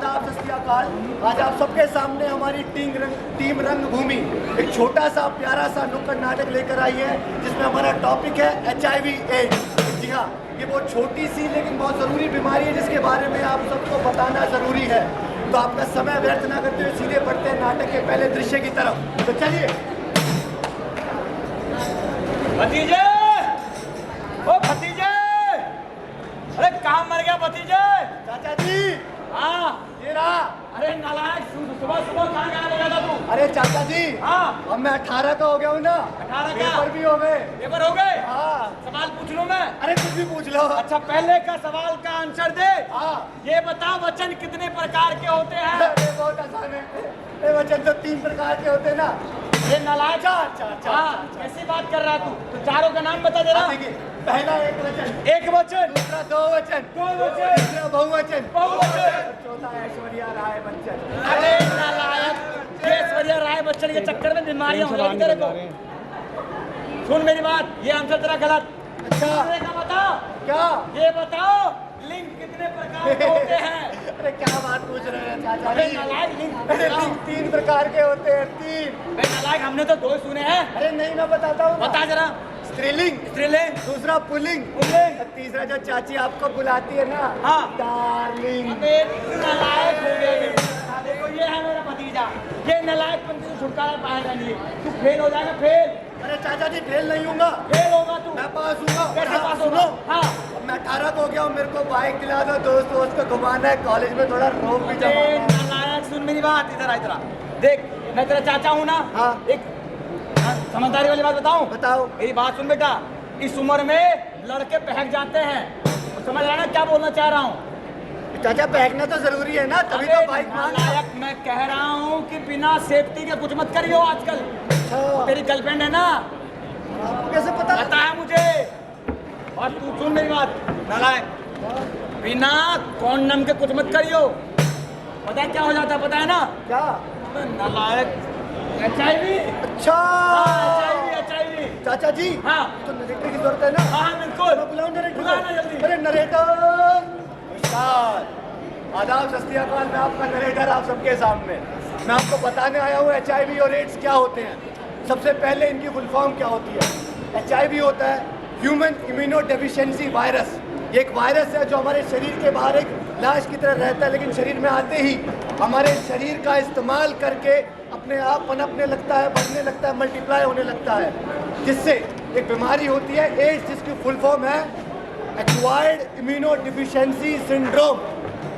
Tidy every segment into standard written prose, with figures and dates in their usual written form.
आदाब, सत श्री अकाल। आज आप सबके सामने हमारी टीम रंगभूमि एक छोटा सा प्यारा सा नुक्कड़ नाटक लेकर आई है, जिसमें हमारा टॉपिक है HIV एड्स। जी हाँ, ये बहुत छोटी सी लेकिन बहुत ज़रूरी बीमारी है, जिसके बारे में आप सबको बताना ज़रूरी है। तो आपका समय व्यर्थ ना करते हुए सीधे बढ़ते हैं नाटक के पहले दृश्य की तरफ। तो चलिए। भतीजे, ओ भतीजे, अरे कहाँ मर गया भतीजे? चाचा जी। हाँ ये रहा। अरे नालायक, सुबह सुबह कहाँ गया था तू? अरे चाचा जी, हाँ अब मैं 18 का हो गया हूँ ना। 18 का? पेपर भी हो गए। पेपर हो गए? हाँ। सवाल पूछ लूं मैं? अरे कुछ भी पूछ लो। अच्छा, पहले का सवाल का आंसर दे। हाँ। ये बता, वचन कितने प्रकार के होते हैं? अरे बहुत आसान है। ये वचन तो 3 प्रकार के होते हैं ना। ये नालायक। चाचा। हाँ, कैसी बात कर रहा तू? तो चारों का नाम बता जरा। देखिए, पहला एक वचन, एक वचन, दूसरा 2 वचन, दो वचन, तीसरा बहुवचन, बहुवचन, चौथा ऐश्वर्या राय बच्चन। अरे नालायक, ऐश्वर्या राय बच्चन के चक्कर में बीमारियां हो जाएगी तेरे को। सुन मेरी बात, ये आंसर तेरा गलत। अच्छा। दूसरे का बताओ। क्या? ये बताओ, लिंग कितने प्रकार के होते हैं? अरे क्या बात पूछ रहे हैं चाचा अरे जी? नालायक, लिंग अरे लिंग 3 प्रकार के होते हैं, 3। अरे नालायक, हमने तो 2 सुने हैं। अरे नहीं, मैं बताता हूँ। बता जरा। स्त्रीलिंग, स्त्रीलिंग, दूसरा पुल्लिंग, पुल्लिंग, और तीसरा जो चाची आपको बुलाती है ना, हाँ, डार्लिंग। अबे नालायक हो गए। देखो, ये है मेरा भतीजा। ये नालायक पंथी से छुटकारा पाएगा नहीं। तू फेल हो जाएगा, फेल। अरे चाचा जी, फेल नहीं होऊंगा, फेल होगा तू। मैं पास हूँगा। कैसे हाँ, पास सुनो। होगा? हाँ। अब मैं 18 को हो गया हूँ, मेरे को बाइक दिला दो, दोस्त को घुमाना है, कॉलेज में थोड़ा रोक भी जमा अरे है। नालायक, सुन मेरी बात, इधर आ, इधर आ। देख, मैं तेरा चाचा हूँ ना। हाँ। एक समझदारी वाली बात बताऊं? बताओ। मेरी बात सुन बेटा, इस उम्र में लड़के बहक जाते हैं। तो समझ रहा है ना क्या बोलना चाह रहा हूँ? चाचा, बहकना तो जरूरी है ना, तभी तो अबे बाइक मान। नालायक, मैं कह रहा हूँ कि बिना सेफ्टी के कुछ मत करियो आजकल। अच्छा, तेरी गर्लफ्रेंड है ना? आपको कैसे पता? पता है मुझे। और तू सुन मेरी बात नालायक, बिना कॉन्डम के कुछ मत करियो। पता है क्या हो जाता है? पता है ना? क्या? नालायक, HIV। अच्छा। HIV। चाचा जी, हाँ। तो नरेटर की जरूरत है ना? हाँ बिल्कुल। मैं बुलाऊं नरेटर को? बुलाना जल्दी। अरे नरेटर, नमस्कार, आदाब, सत श्री अकाल। मैं आपका नरेटर आप सबके सामने। मैं आपको बताने आया हूँ HIV और एड्स क्या होते हैं। सबसे पहले इनकी फुल फॉर्म क्या होती है। HIV होता है ह्यूमन इम्यूनो डेफिशिएंसी वायरस। ये एक वायरस है जो हमारे शरीर के बाहर एक लाश की तरह रहता है, लेकिन शरीर में आते ही हमारे शरीर का इस्तेमाल करके अपने आप पनपने लगता है, बढ़ने लगता है, मल्टीप्लाई होने लगता है, जिससे एक बीमारी होती है एड्स, जिसकी फुल फॉर्म है एक्वायर्ड इम्यूनो डिफिशिएंसी सिंड्रोम।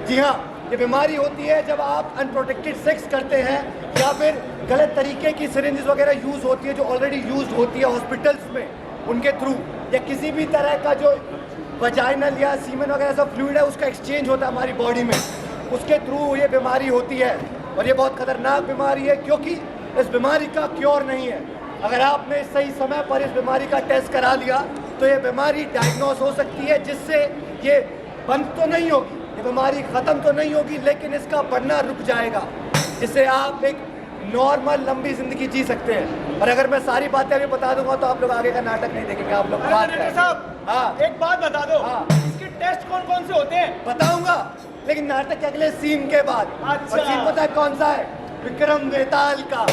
जी हाँ, ये बीमारी होती है जब आप अनप्रोटेक्टेड सेक्स करते हैं या फिर गलत तरीके की सिरिंजेस वगैरह यूज़ होती है, जो ऑलरेडी यूज़ होती है हॉस्पिटल्स में, उनके थ्रू, या किसी भी तरह का जो वजाइनल या सीमेन वगैरह सब फ्लूइड है उसका एक्सचेंज होता है हमारी बॉडी में, उसके थ्रू ये बीमारी होती है। और ये बहुत खतरनाक बीमारी है, क्योंकि इस बीमारी का क्योर नहीं है। अगर आपने सही समय पर इस बीमारी का टेस्ट करा लिया तो ये बीमारी डायग्नोस हो सकती है, जिससे ये बंद तो नहीं होगी, ये बीमारी ख़त्म तो नहीं होगी, लेकिन इसका बढ़ना रुक जाएगा, जिससे आप एक नॉर्मल लंबी ज़िंदगी जी सकते हैं। और अगर मैं सारी बातें अभी बता दूंगा तो आप लोग आगे का नाटक नहीं देखेंगे, आप लोग बात करेंगे। हाँ, एक बात बता दो। हाँ। इसके टेस्ट कौन कौन से होते हैं? बताऊंगा, लेकिन नाटक के अगले सीन के बाद। अच्छा। और सीन पता है कौन सा है? विक्रम बेताल का।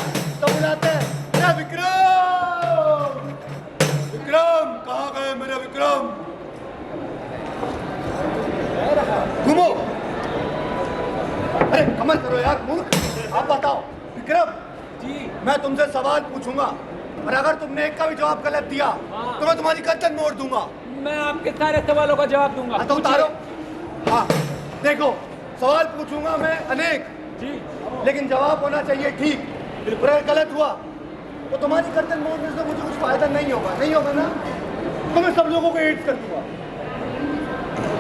तो बुलाते हैं, अरे विक्रम, विक्रम कहाँ गए मेरे विक्रम? घूमो। अरे कमल करो यार मूर्ख। आप बताओ विक्रम जी। मैं तुमसे सवाल पूछूंगा, और अगर तुमने एक का भी जवाब गलत दिया तो मैं तुम्हारी गर्दन मोड़ दूंगा। मैं आपके सारे सवालों का जवाब दूंगा। तो उतारो। हाँ, देखो, सवाल पूछूंगा मैं अनेक जी, लेकिन जवाब होना चाहिए ठीक। अगर गलत हुआ तो तुम्हारी गर्दन मोड़ने से मुझे कुछ फायदा नहीं होगा, नहीं होगा ना? तो मैं सब लोगों को एड्स कर दूंगा।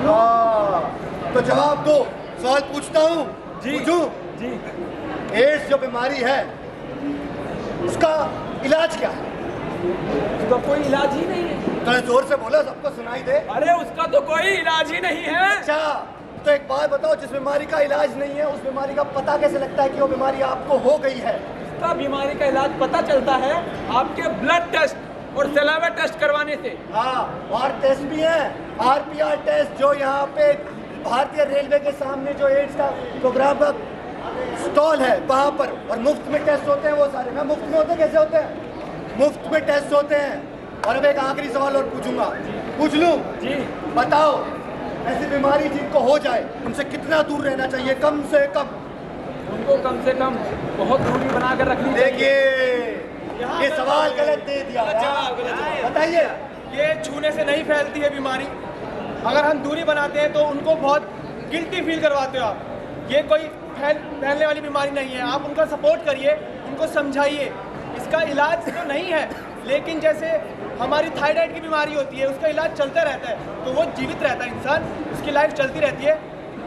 हाँ, तो जवाब दो। सवाल पूछता हूँ। जी। पूछूं? जी। एड्स जो बीमारी है उसका इलाज क्या है? उसका कोई इलाज ही नहीं है। थोड़ा जोर से बोलो, सबको सुनाई दे। अरे उसका तो कोई इलाज ही नहीं है। अच्छा, तो एक बात बताओ, जिस बीमारी का इलाज नहीं है उस बीमारी का पता कैसे लगता है कि वो बीमारी आपको हो गई है? उसका बीमारी का इलाज पता चलता है आपके ब्लड टेस्ट और सलाइवा टेस्ट करवाने से। हाँ, और टेस्ट भी है, RPR टेस्ट, जो यहाँ पे भारतीय रेलवे के सामने जो एड्स का प्रोग्राम का स्टॉल है वहाँ पर, और मुफ्त में टेस्ट होते हैं वो सारे। मैं मुफ्त में होते कैसे होते हैं? मुफ्त में टेस्ट होते हैं। और अब एक आखिरी सवाल और पूछूंगा, पूछ लूं? जी बताओ, ऐसी बीमारी जिनको हो जाए उनसे कितना दूर रहना चाहिए कम से कम? उनको कम से कम बहुत दूरी बना कर रखनी चाहिए। देखिए ये सवाल गलत दे दिया। बताइए। ये छूने से नहीं फैलती है बीमारी। अगर हम दूरी बनाते हैं तो उनको बहुत गिल्टी फील करवाते हो आप। ये कोई फैलने वाली बीमारी नहीं है। आप उनका सपोर्ट करिए, उनको समझाइए। इसका इलाज तो नहीं है, लेकिन जैसे हमारी थायराइड की बीमारी होती है उसका इलाज चलता रहता है, तो वो जीवित रहता है इंसान, उसकी लाइफ चलती रहती है,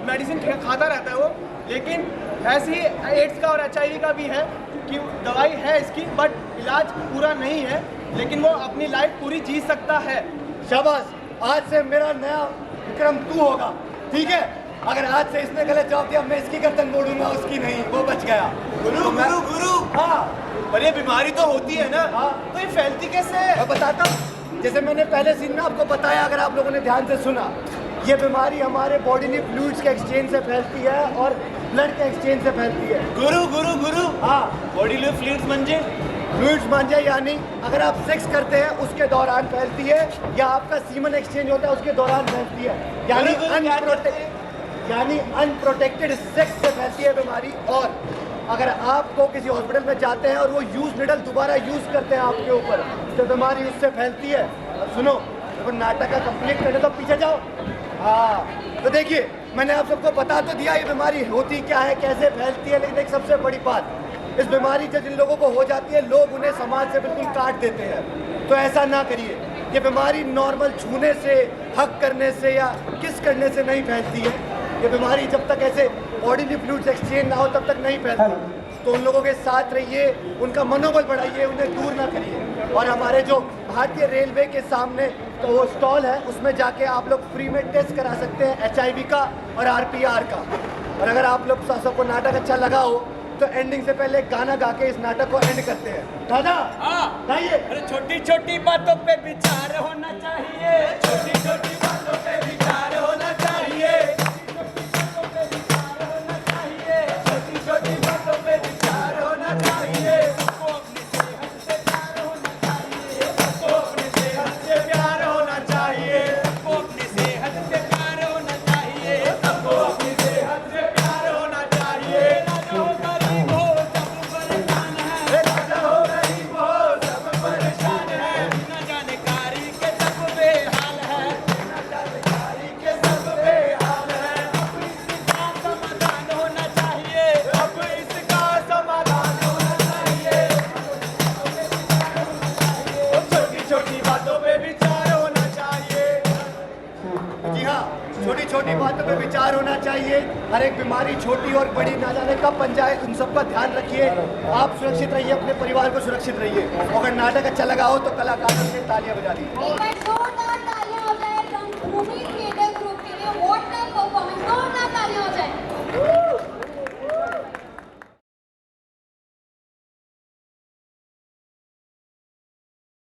मेडिसिन खाता रहता है वो। लेकिन ऐसी एड्स का और HIV का भी है कि दवाई है इसकी, बट इलाज पूरा नहीं है, लेकिन वो अपनी लाइफ पूरी जी सकता है। शाबाश, आज से मेरा नया विक्रम तू होगा, ठीक है? अगर आज से इसने गलत जवाब दिया मैं इसकी गर्दन मोड़ूंगा, उसकी नहीं, वो बच गया। गुरु गुरु गुरु, हाँ पर ये बीमारी तो होती है ना, हाँ। तो ये फैलती कैसे है? मैं बताता हूँ। जैसे मैंने पहले सीन में आपको बताया, अगर आप लोगों ने ध्यान से सुना, ये बीमारी हमारे बॉडी फ्लूइड्स के एक्सचेंज से फैलती है और ब्लड के एक्सचेंज से फैलती है। गुरु गुरु गुरु, हाँ, बॉडी फ्लूइड्स म्हणजे फ्लूइड्स मांझे यानी अगर आप सेक्स करते हैं उसके दौरान फैलती है, या आपका सीमन एक्सचेंज होता है उसके दौरान फैलती है, यानी अनप्रोटेक्टेड सेक्स से फैलती है बीमारी। और अगर आपको किसी हॉस्पिटल में जाते हैं और वो यूज निडल दोबारा यूज करते हैं आपके ऊपर, तो बीमारी उससे फैलती है। अब सुनो, जब नाटक का कंप्लीट करने तो पीछे जाओ। हाँ, तो देखिए मैंने आप सबको बता तो दिया ये बीमारी होती क्या है, कैसे फैलती है, लेकिन एक सबसे बड़ी बात, इस बीमारी से जिन लोगों को हो जाती है लोग उन्हें समाज से बिल्कुल काट देते हैं। तो ऐसा ना करिए। ये बीमारी नॉर्मल छूने से, हक करने से या किस करने से नहीं फैलती है। ये बीमारी जब तक ऐसे बॉडी फ्लूइड्स एक्सचेंज ना हो तब तक नहीं फैलती। तो उन लोगों के साथ रहिए, उनका मनोबल बढ़ाइए, उन्हें दूर ना करिए। और हमारे जो भारतीय रेलवे के सामने तो वो स्टॉल है, उसमें जाके आप लोग फ्री में टेस्ट करा सकते हैं HIV का और RPR का। और अगर आप लोग सबको नाटक अच्छा लगा हो तो एंडिंग से पहले गाना गा के इस नाटक को एंड करते हैं। दादा गाइए। अरे छोटी छोटी बातों पे विचार होना चाहिए, छोटी छोटी बातों पे विचार होना चाहिए, छोटी छोटी बातों पे विचार होना चाहिए। सबको अपनी सेहत से प्यार होना चाहिए, सबको अपनी सेहत से प्यार होना चाहिए, सबको अपनी सेहत से प्यार होना चाहिए, सबको अपनी सेहत से प्यार होना चाहिए। राजा हो गरीब हो सब परेशान है, राजा हो गरीब हो सब परेशान है, बिना जानकारी के सब बेहाल है, जानकारी के सब बेहाल है। इसका समाधान होना चाहिए, अब इसका समाधान होना चाहिए। छोटी छोटी बातों पे विचार होना चाहिए। जी हाँ, छोटी छोटी बातों पे विचार होना चाहिए। हर एक बीमारी छोटी और बड़ी ना जाने कब बन जाए, उन सबका ध्यान रखिए। आप सुरक्षित रहिए, अपने परिवार को सुरक्षित रहिए। अगर नाटक अच्छा लगा हो तो कलाकारों के तालियां बजा दीजिए।